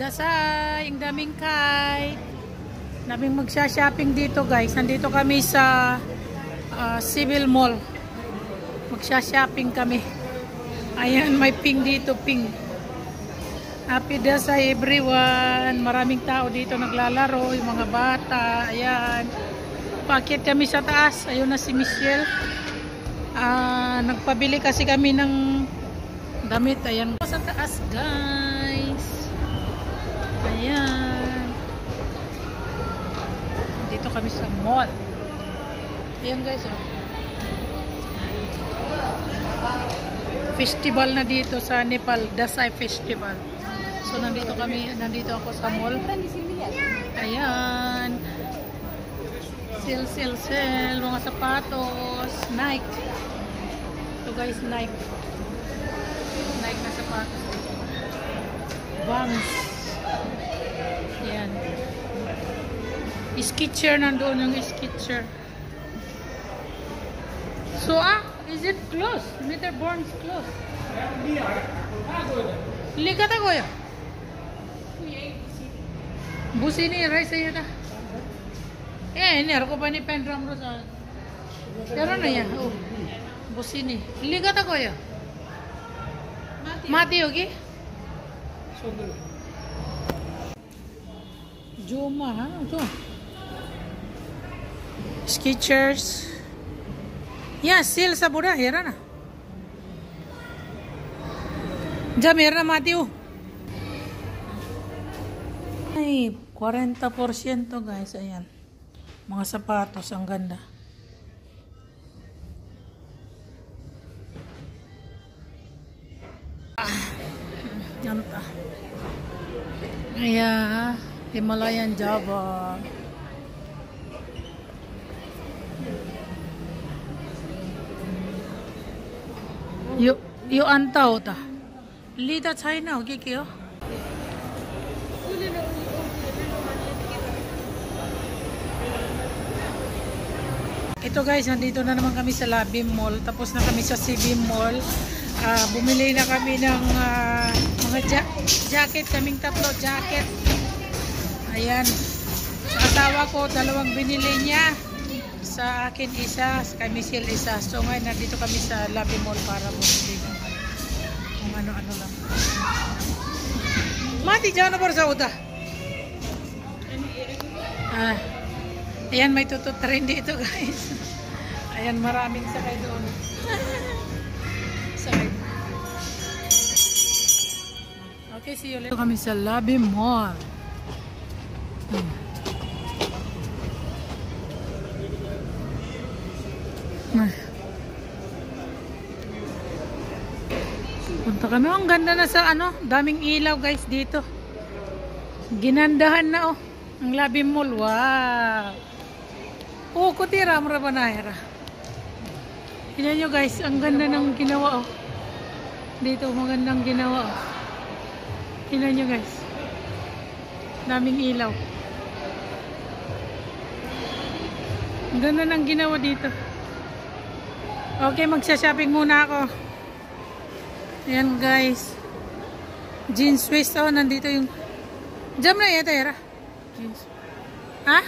Dasay, ang daming kite. Daming magsha-shopping dito guys. Nandito kami sa Civil Mall. Magsha-shopping kami. Ayan, may ping dito, ping. Happy Dasay everyone. Maraming tao dito naglalaro. Yung mga bata. Ayan. Paakyat kami sa taas. Ayun na si Michelle. Nagpabili kasi kami ng damit. Ayan. Sa taas guys. Ayan. Dito kami sa mall. Ayan guys. Festival na dito sa Nepal. Dasay Festival. So nandito ako sa mall. Ayan. Sale. Mga sapatos. Nike. Ito guys, Nike. Nike na sapatos. Vans. Ayan. Skechers, nandoon yung Skechers. So is it closed? Mitterborn is closed. Ligat ako ya. Busi ni rice ayo ta. Ini ako pa ni Pendram Rosa. Pero na ya. Busi ni. Ligat ako ya. Mati hogi? Joma ha, ito. Skechers. Yeah, sale sa buda, hera na. Jam hera na mati ho. Ay, 40% guys, ayan. Mga sapatos, ang ganda. Yanta. Ayan, Himalayan Java. यो अन्त हो त लिँदा छैन हो के हो ito guys, nandito na naman kami sa Labim Mall, tapos na kami sa CB Mall. Bumili na kami ng mga jacket, kaming tatlo jacket. Ayan, sa asawa ko dalawang binili niya, sa akin isa, sa kay Michelle isa. So ngayon nandito kami sa Labim Mall para bumili kung ano-ano lang. Mati dyan na sa uta. Ayan, may tutut rin dito guys. Ayan, maraming sakay doon. Sakay. Okay, see you later. Dito kami sa Labim Mall. Punta kami. Ang ganda na sa daming ilaw guys dito. Ginandahan na ang Labim Mall. Wow. Kutira mura ba na hera. Tingnan nyo guys, ang ganda ng ginawa dito, magandang ginawa Tingnan nyo guys. Daming ilaw. Ang ganda ng ginawa dito. Okay, magsha-shopping muna ako. Ayan guys. Jeans waist. Nandito yung jam na yata yara. Jeans. Ha?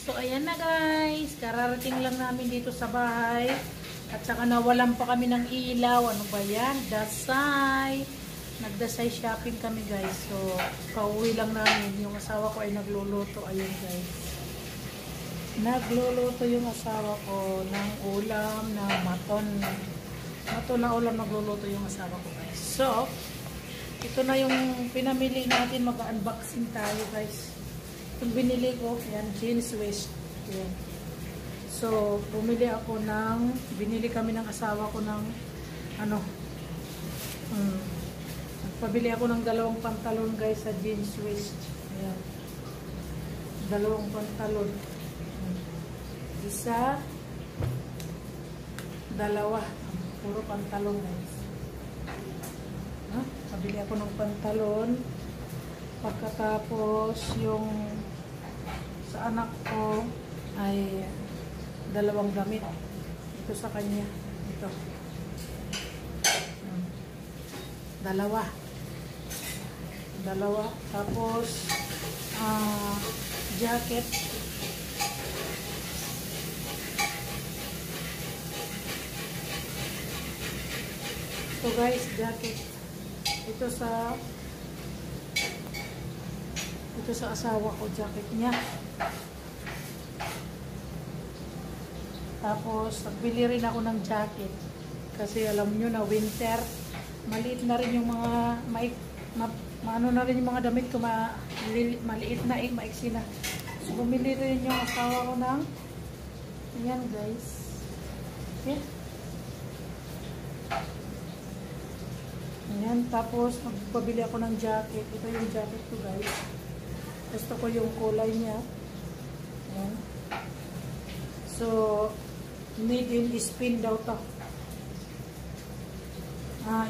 So ayan na guys. Kararating lang namin dito sa bahay. At saka nawalan pa kami ng ilaw. Ano ba yan? Dasay. Nagdasay shopping kami guys. So pauwi lang namin. Yung asawa ko ay nagluluto. Ayan guys. Nagluluto yung asawa ko ng ulam na maton. Maton na ulam nagluluto yung asawa ko guys. So, ito na yung pinamili natin. Mag-unboxing tayo guys. Itong binili ko, yan, jeans waist. Yan. So, binili kami ng asawa ko ng, nagpabili ako ng dalawang pantalon guys sa jeans waist. Ayan. Dalawang pantalon. Isa, dalawa. Puro pantalon guys. Pabili ako ng pantalon. Pagkatapos yung sa anak ko ay dalawang damit. Ito sa kanya. Ito. Dalawa. Dalawa. Tapos, jacket. So guys, jacket. Ito sa asawa ko, jacket niya. Tapos, nagbili rin ako ng jacket. Kasi alam nyo na winter, maliit na rin yung mga, ano na rin yung mga damit ko, maliit na, maiksi na. So, bumili rin yung asawa ko ng, ayan guys. Okay. Ayan, tapos magpabili ako ng jacket. Ito yung jacket ko guys. Gusto ko yung kulay niya. Ayan. So, made in Spain daw to.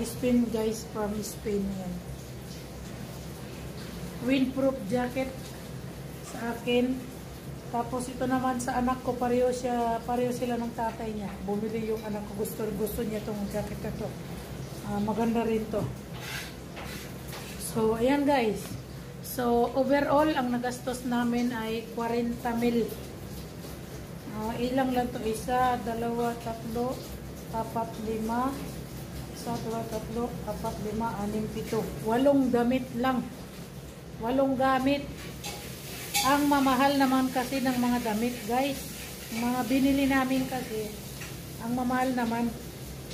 Spain guys, from Spain yan. Windproof jacket sa akin. Tapos ito naman sa anak ko, pareho sila ng tatay niya. Bumili yung anak ko, gusto niya itong jacket na to. Maganda rin to. So, ayan guys. So, overall, ang nagastos namin ay 40 mil. Ilang lang to? Isa, dalawa, tatlo, apat, lima. Isa, dalawa, tatlo, apat, lima, anim, pito. 8 damit lang. 8 gamit. Ang mamahal naman kasi ng mga damit, guys. Mga binili namin kasi, ang mamahal naman.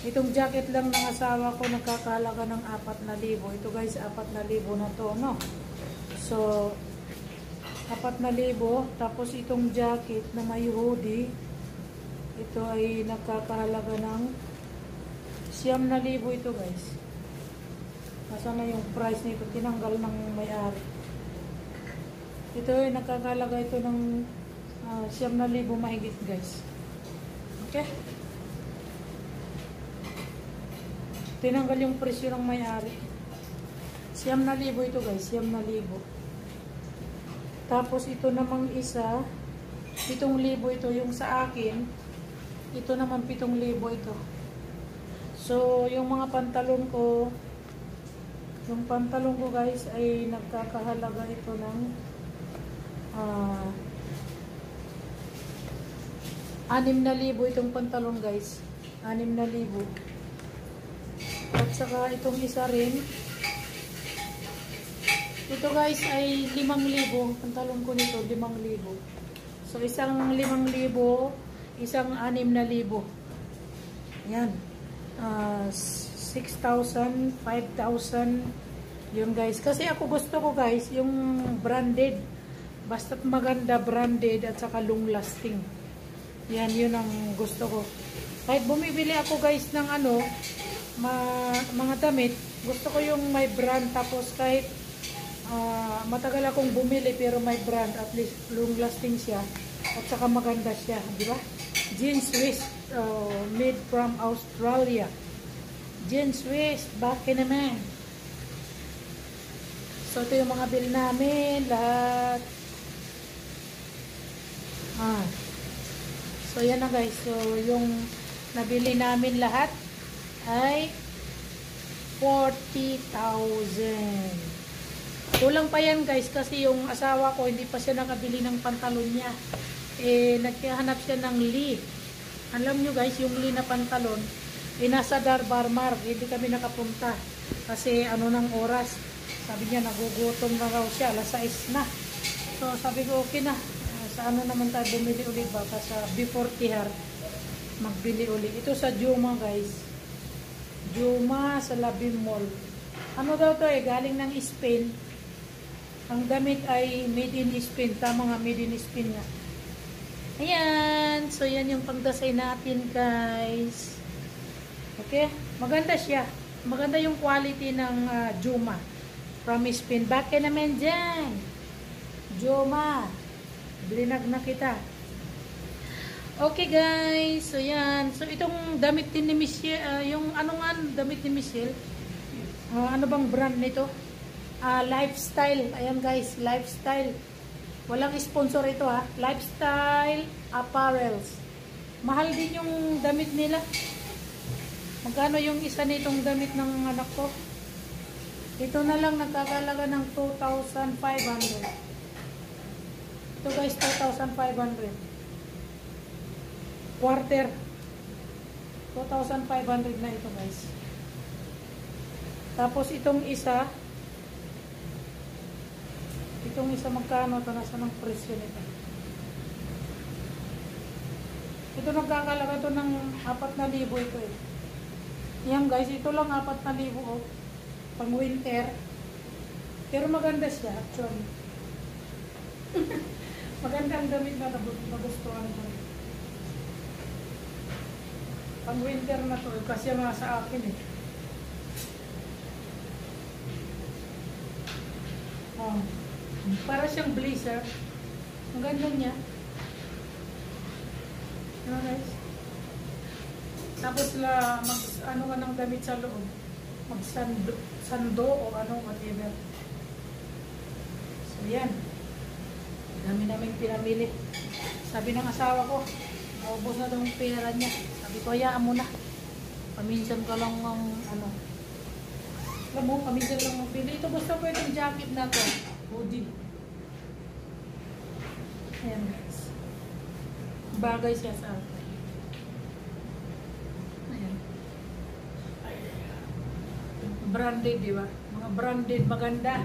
Itong jacket lang ng asawa ko, nagkakalaga ng 4,000. Ito guys, 4,000 na to, no? So, 4,000. Tapos itong jacket na may hoodie, ito ay nakakahalaga ng 9,000 ito guys. Nasaan na yung price nito? Tinanggal ng may-ari. Ito ay nakakahalaga ito ng 9,000 mahigit guys. Okay? Tinanggal yung presyo ng may-ari. 9,000 ito guys. 9,000. Tapos ito namang isa, 7,000 ito yung sa akin. Ito naman 7,000 ito. So, yung mga pantalon ko, guys ay nagkakahalaga ito ng 6,000 itong pantalon guys. 6,000. At saka itong isa rin. Ito guys ay 5,000. Pantalon ko nito 5,000. So isang 5,000, isang 6,000. Yan. 6,000, 5,000. Yun guys. Kasi ako gusto ko guys yung branded. Basta't maganda, branded at saka long lasting. Yan, yun ang gusto ko. Kahit bumibili ako guys ng mga damit, gusto ko yung may brand. Tapos kahit matagal akong bumili pero may brand, at least long lasting siya at saka maganda siya, di ba? Jeans Swiss, made from Australia. Jeans Swiss, bakit naman? So ito yung mga bill namin lahat. So yan na guys. So yung nabili namin lahat ay 40,000. Kulang pa yan guys kasi yung asawa ko hindi pa siya nakabili ng pantalon niya. Naghahanap siya ng Lee. Alam nyo guys, yung Lee na pantalon, nasa Darbarmar, hindi kami nakapunta. Kasi ng oras, sabi niya nagugutom na raw siya, alas 6 na. So sabi ko okay na, sa naman tayo bumili ulit, baka sa before tihar, magbili ulit. Ito sa Juma guys. Juma sa Labim Mall. Daw to galing ng Spain. Ang damit ay made in Spain. Tama nga, made in Spain nga. Ayan. So, yan yung pagdasay natin, guys. Okay? Maganda siya. Maganda yung quality ng Juma. From Spain. Bakit naman dyan? Juma. Bilinag na kita. Okay, guys. So, yan. So, itong damit din ni Michelle. Yung damit ni Michelle. Ano bang brand nito? Lifestyle. Ayan guys, Lifestyle. Walang sponsor ito ha. Lifestyle Apparels. Mahal din yung damit nila. Magkano yung isa nitong damit ng anak ko? Ito na lang nagkakalaga ng 2,500. Ito guys, 2,500. Quarter. 2,500 na ito guys. Tapos itong isa magkano ito? Nasa ng presyo nito? Ito nagkakalaga ito ng 4,000 ito eh. Yan guys, ito lang 4,000 oh. Pang winter. Pero maganda siya actually. Maganda ang damit na nagustuhan ko. Pang winter na to kasi mga sa akin eh. Oh. Para siyang blazer. Ang ganda niya. Ano guys? Tapos ano ka ng damit sa loob. Sando o ano, whatever. So yan. Dami namin pinamili. Sabi ng asawa ko, naubos na daw ang pera niya. Sabi ko, hayaan mo na. Paminsan ka lang ng ano. Alam mo, paminsan lang magpili. Ito basta po itong jacket na to. Hoodie. Ayan guys. Bagay siya sa akin. Ayan. Branded, di ba? Mga branded, maganda.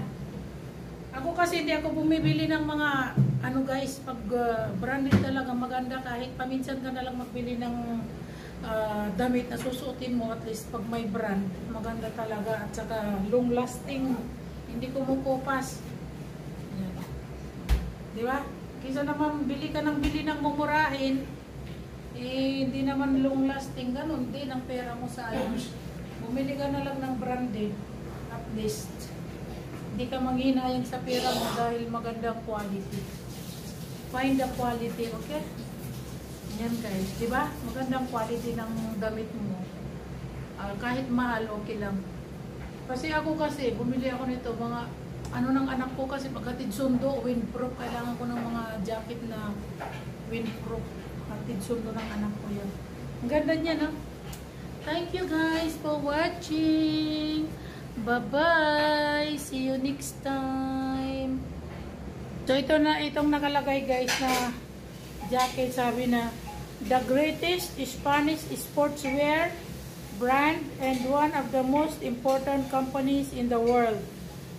Ako kasi hindi ako bumibili ng mga ano guys, pag branded talaga maganda kahit paminsan ka na lang magbili ng damit na susuotin mo at least pag may brand, maganda talaga at saka long lasting, hindi kumukupas. Ayan. Di ba? Kaysa naman bili ka ng mumurahin, eh hindi naman long lasting, ganun din ang pera mo sa ayos. Bumili ka na lang ng branded at least. Hindi ka manghinayang sa pera mo dahil magandang quality. Find the quality, okay? Yan guys, di ba? Magandang quality ng damit mo. Kahit mahal, okay lang. Kasi ako bumili ako nito, mga ano ng anak ko kasi pagkatid sundo, windproof. Kailangan ko ng mga jacket na windproof. Pagkatid sundo ng anak ko yan. Ang ganda niya, no? Thank you guys for watching. Bye-bye! See you next time! So, itong nakalagay guys na jacket, sabi na the greatest Spanish sportswear brand and one of the most important companies in the world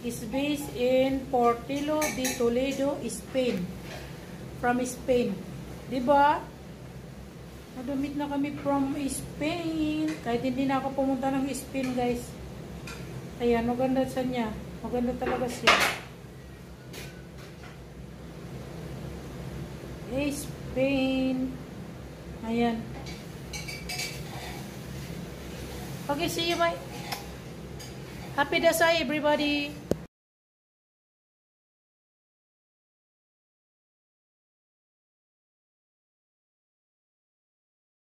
is based in Portillo de Toledo, Spain. From Spain. Diba? Nadamit na kami from Spain. Kahit hindi na ako pumunta ng Spain guys. Ayan, maganda sa niya. Maganda talaga siya. Spain. Ayan. Okay, see you, bye. Happy Dasai, everybody.